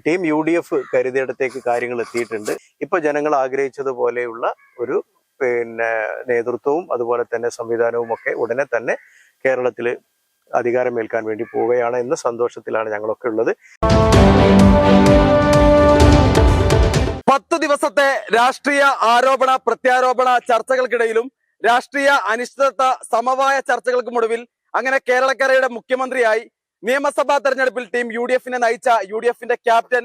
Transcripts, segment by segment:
Team UDF കരുതിയിടത്തേക്ക് കാര്യങ്ങൾ എത്തിയിട്ടുണ്ട്. ഇപ്പോൾ ജനങ്ങൾ ആഗ്രഹിച്ചതുപോലെയുള്ള ഒരു നേതൃത്വവും അതുപോലെ തന്നെ സംവിധാനവും ഒക്കെ ഉടനെ തന്നെ കേരളത്തിൽ അധികാരമേൽക്കാൻ വേണ്ടി പോവുകയാണ് എന്ന സന്തോഷത്തിലാണ് ഞങ്ങളൊക്കെ ഉള്ളത്. 10 ദിവസത്തെ രാഷ്ട്രീയ ആരോപണ പ്രത്യാരോപണ ചർച്ചകൾക്കിടയിലും രാഷ്ട്രീയ അനിശ്ചിതത്വ സമവായ ചർച്ചകൾക്കുമൊടുവിൽ അങ്ങനെ കേരളക്കരയുടെ മുഖ്യമന്ത്രിയായി നിയമസഭാ തെരഞ്ഞെടുപ്പിൽ ടീം UDFനെ നയിച്ച UDFന്റെ ക്യാപ്റ്റൻ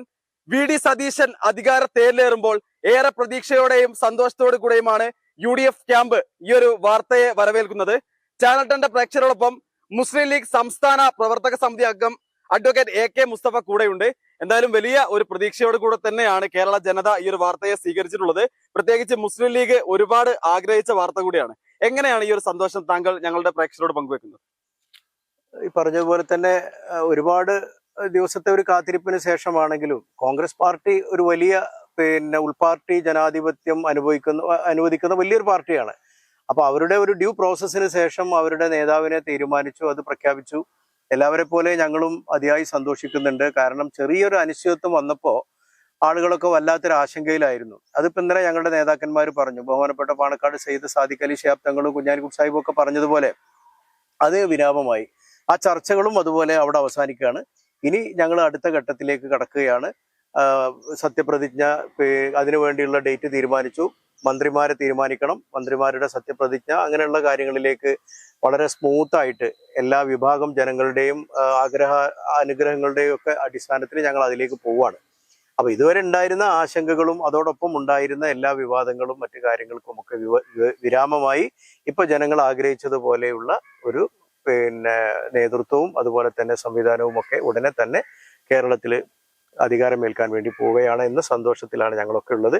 VD സതീശൻ അധികാര തേരിലേറുമ്പോൾ ഏറെ പ്രതീക്ഷയോടെയും സന്തോഷത്തോടു കൂടെയുമാണ് UDF ക്യാമ്പ് ഈ ഒരു വാർത്തയെ വരവേൽക്കുന്നത്. ചാനൽ 10 പ്രേക്ഷകരോടൊപ്പം മുസ്ലിം ലീഗ് സംസ്ഥാന പ്രവർത്തക സമിതി അംഗം അഡ്വക്കേറ്റ് AK മുസ്തഫ കൂടെയുണ്ട്. എന്തായാലും വലിയ ഒരു പ്രതീക്ഷയോട് കൂടെ തന്നെയാണ് കേരള ജനത ഈ ഒരു വാർത്തയെ സ്വീകരിച്ചിട്ടുള്ളത്. പ്രത്യേകിച്ച് മുസ്ലിം ലീഗ് ഒരുപാട് ആഗ്രഹിച്ച വാർത്ത കൂടിയാണ്. എങ്ങനെയാണ് ഈ ഒരു സന്തോഷം താങ്കൾ ഞങ്ങളുടെ പ്രേക്ഷകരോട് പങ്കുവെക്കുന്നത്? ഈ പറഞ്ഞതുപോലെ തന്നെ ഒരുപാട് ദിവസത്തെ ഒരു കാത്തിരിപ്പിന് ശേഷമാണെങ്കിലും കോൺഗ്രസ് പാർട്ടി ഒരു വലിയ ഉൾപാർട്ടി ജനാധിപത്യം അനുവദിക്കുന്ന വലിയൊരു പാർട്ടിയാണ്. അപ്പൊ അവരുടെ ഒരു ഡ്യൂ പ്രോസസ്സിന് ശേഷം അവരുടെ നേതാവിനെ തീരുമാനിച്ചു, അത് പ്രഖ്യാപിച്ചു. എല്ലാവരെ പോലെ ഞങ്ങളും അതിയായി സന്തോഷിക്കുന്നുണ്ട്. കാരണം ചെറിയൊരു അനിശ്ചിതത്വം വന്നപ്പോൾ ആളുകളൊക്കെ വല്ലാത്തൊരു ആശങ്കയിലായിരുന്നു. അതിപ്പോ ഇന്നലെ ഞങ്ങളുടെ നേതാക്കന്മാർ പറഞ്ഞു, ബഹുമാനപ്പെട്ട പാണക്കാട് സയ്യിദ് സാദിഖ് അലി ശിഹാബ് തങ്ങളും കുഞ്ഞാലിക്കുട്ടി സാഹിബും ഒക്കെ പറഞ്ഞതുപോലെ അത് വിരാമമായി. ആ ചർച്ചകളും അതുപോലെ അവിടെ അവസാനിക്കുകയാണ്. ഇനി ഞങ്ങൾ അടുത്ത ഘട്ടത്തിലേക്ക് കടക്കുകയാണ്. സത്യപ്രതിജ്ഞ അതിനുവേണ്ടിയുള്ള ഡേറ്റ് തീരുമാനിച്ചു. മന്ത്രിമാരെ തീരുമാനിക്കണം, മന്ത്രിമാരുടെ സത്യപ്രതിജ്ഞ, അങ്ങനെയുള്ള കാര്യങ്ങളിലേക്ക് വളരെ സ്മൂത്തായിട്ട് എല്ലാ വിഭാഗം ജനങ്ങളുടെയും അനുഗ്രഹങ്ങളുടെയും ഒക്കെ അടിസ്ഥാനത്തിൽ ഞങ്ങൾ അതിലേക്ക് പോവുകയാണ്. അപ്പൊ ഇതുവരെ ഉണ്ടായിരുന്ന ആശങ്കകളും അതോടൊപ്പം ഉണ്ടായിരുന്ന എല്ലാ വിവാദങ്ങളും മറ്റു കാര്യങ്ങൾക്കും ഒക്കെ വിരാമമായി. ഇപ്പൊ ജനങ്ങൾ ആഗ്രഹിച്ചതുപോലെയുള്ള ഒരു നേതൃത്വവും അതുപോലെ തന്നെ സംവിധാനവും ഒക്കെ ഉടനെ തന്നെ കേരളത്തിൽ അധികാരമേൽക്കാൻ വേണ്ടി പോവുകയാണ് എന്ന സന്തോഷത്തിലാണ് ഞങ്ങളൊക്കെ ഉള്ളത്.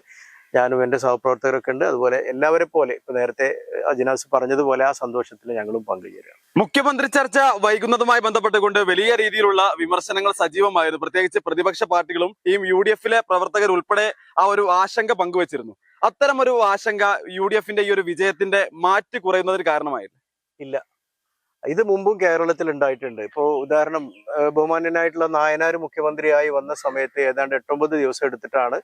ഞാനും എൻ്റെ സഹപ്രവർത്തകരൊക്കെ ഉണ്ട്. അതുപോലെ എല്ലാവരെ പോലെ ഇപ്പൊ നേരത്തെ അജിനാസ് പറഞ്ഞതുപോലെ ആ സന്തോഷത്തിൽ ഞങ്ങളും പങ്കുചേരുകയാണ്. മുഖ്യമന്ത്രി ചർച്ച വൈകുന്നതുമായി ബന്ധപ്പെട്ടുകൊണ്ട് വലിയ രീതിയിലുള്ള വിമർശനങ്ങൾ സജീവമായിരുന്നു. പ്രത്യേകിച്ച് പ്രതിപക്ഷ പാർട്ടികളും ടീം UDFലെ പ്രവർത്തകർ ഉൾപ്പെടെ ആ ഒരു ആശങ്ക പങ്കുവച്ചിരുന്നു. അത്തരം ഒരു ആശങ്ക UDFന്റെ ഈ ഒരു വിജയത്തിന്റെ മാറ്റി കുറയുന്നതിന് കാരണമായിരുന്നു? ഇല്ല, ഇത് മുമ്പും കേരളത്തിൽ ഉണ്ടായിട്ടുണ്ട്. ഇപ്പോൾ ഉദാഹരണം, ബഹുമാന്യനായിട്ടുള്ള നായനാർ മുഖ്യമന്ത്രിയായി വന്ന സമയത്ത് ഏതാണ്ട് 8-9 ദിവസം എടുത്തിട്ടാണ്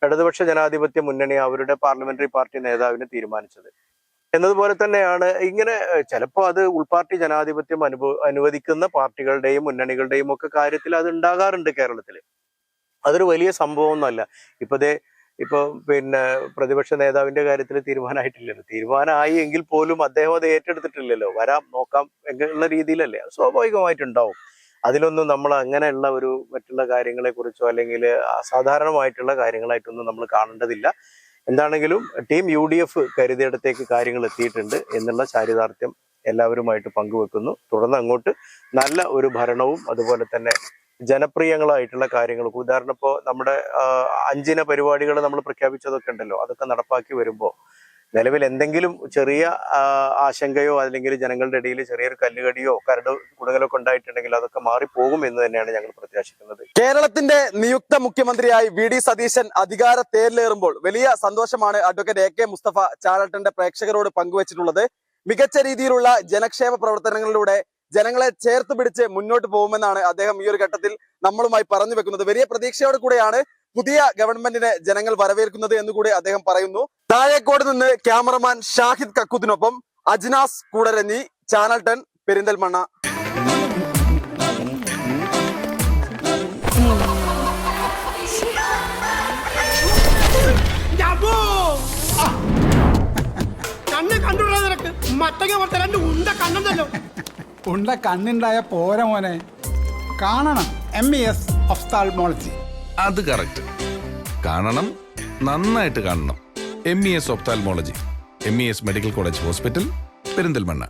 ഇടതുപക്ഷ ജനാധിപത്യ മുന്നണി അവരുടെ പാർലമെന്ററി പാർട്ടി നേതാവിനെ തീരുമാനിച്ചത്. എന്നതുപോലെ തന്നെയാണ് ഇങ്ങനെ ചിലപ്പോൾ അത് ഉൾപാർട്ടി ജനാധിപത്യം അനുവദിക്കുന്ന പാർട്ടികളുടെയും മുന്നണികളുടെയും ഒക്കെ കാര്യത്തിൽ അത് ഉണ്ടാകാറുണ്ട് കേരളത്തിൽ. അതൊരു വലിയ സംഭവമൊന്നുമല്ല. ഇപ്പൊ പ്രതിപക്ഷ നേതാവിന്റെ കാര്യത്തിൽ തീരുമാനമായിട്ടില്ലല്ലോ. തീരുമാനമായി എങ്കിൽ പോലും അദ്ദേഹം അത് ഏറ്റെടുത്തിട്ടില്ലല്ലോ. വരാം, നോക്കാം എന്നുള്ള രീതിയിലല്ലേ, സ്വാഭാവികമായിട്ടുണ്ടാവും. അതിലൊന്നും നമ്മൾ അങ്ങനെയുള്ള ഒരു മറ്റുള്ള കാര്യങ്ങളെ കുറിച്ചോ അല്ലെങ്കിൽ അസാധാരണമായിട്ടുള്ള കാര്യങ്ങളായിട്ടൊന്നും നമ്മൾ കാണേണ്ടതില്ല. എന്താണെങ്കിലും ടീം UDF കരുതിയിടത്തേക്ക് കാര്യങ്ങൾ എത്തിയിട്ടുണ്ട് എന്നുള്ള ചാരിതാർത്ഥ്യം എല്ലാവരുമായിട്ട് പങ്കുവെക്കുന്നു. തുടർന്ന് അങ്ങോട്ട് നല്ല ഒരു ഭരണവും അതുപോലെ തന്നെ ജനപ്രിയങ്ങളായിട്ടുള്ള കാര്യങ്ങൾക്ക്, ഉദാഹരണം ഇപ്പോൾ നമ്മുടെ 5 പരിപാടികൾ നമ്മൾ പ്രഖ്യാപിച്ചതൊക്കെ ഉണ്ടല്ലോ, അതൊക്കെ നടപ്പാക്കി വരുമ്പോൾ നിലവിൽ എന്തെങ്കിലും ചെറിയ ആശങ്കയോ അല്ലെങ്കിൽ ജനങ്ങളുടെ ഇടയിൽ ചെറിയൊരു കല്ലുകടിയോ കരട് കുടുങ്ങലൊക്കെ ഉണ്ടായിട്ടുണ്ടെങ്കിൽ അതൊക്കെ മാറിപ്പോകും എന്ന് തന്നെയാണ് ഞങ്ങൾ പ്രത്യാശിക്കുന്നത്. കേരളത്തിന്റെ നിയുക്ത മുഖ്യമന്ത്രിയായി VD സതീശൻ അധികാര തേരിലേറുമ്പോൾ വലിയ സന്തോഷമാണ് അഡ്വക്കേറ്റ് AK മുസ്തഫ ചാനൽ 10 പ്രേക്ഷകരോട് പങ്കുവച്ചിട്ടുള്ളത്. മികച്ച രീതിയിലുള്ള ജനക്ഷേമ പ്രവർത്തനങ്ങളിലൂടെ ജനങ്ങളെ ചേർത്ത് പിടിച്ച് മുന്നോട്ട് പോകുമെന്നാണ് അദ്ദേഹം ഈ ഒരു ഘട്ടത്തിൽ നമ്മളുമായി പറഞ്ഞു വെക്കുന്നത്. വലിയ പ്രതീക്ഷയോട് കൂടെയാണ് പുതിയ ഗവൺമെന്റിനെ ജനങ്ങൾ വരവേൽക്കുന്നത് എന്നുകൂടി അദ്ദേഹം പറയുന്നു. താഴേക്കോട് നിന്ന് ക്യാമറമാൻ ഷാഹിദ് കക്കൂത്തിനൊപ്പം അജ്നാസ് കൂടരഞ്ഞി, ചാനൽ 10 പെരിന്തൽമണ്ണ. ഉണ്ട കണ്ണുണ്ടായ പോര മോനെ, കാണണം MES ഒഫ്താൽമോളജി. അത് കറക്റ്റ്, കാണണം, നന്നായിട്ട് കാണണം. MES ophthalmology, MES medical college hospital, Perinthalmanna.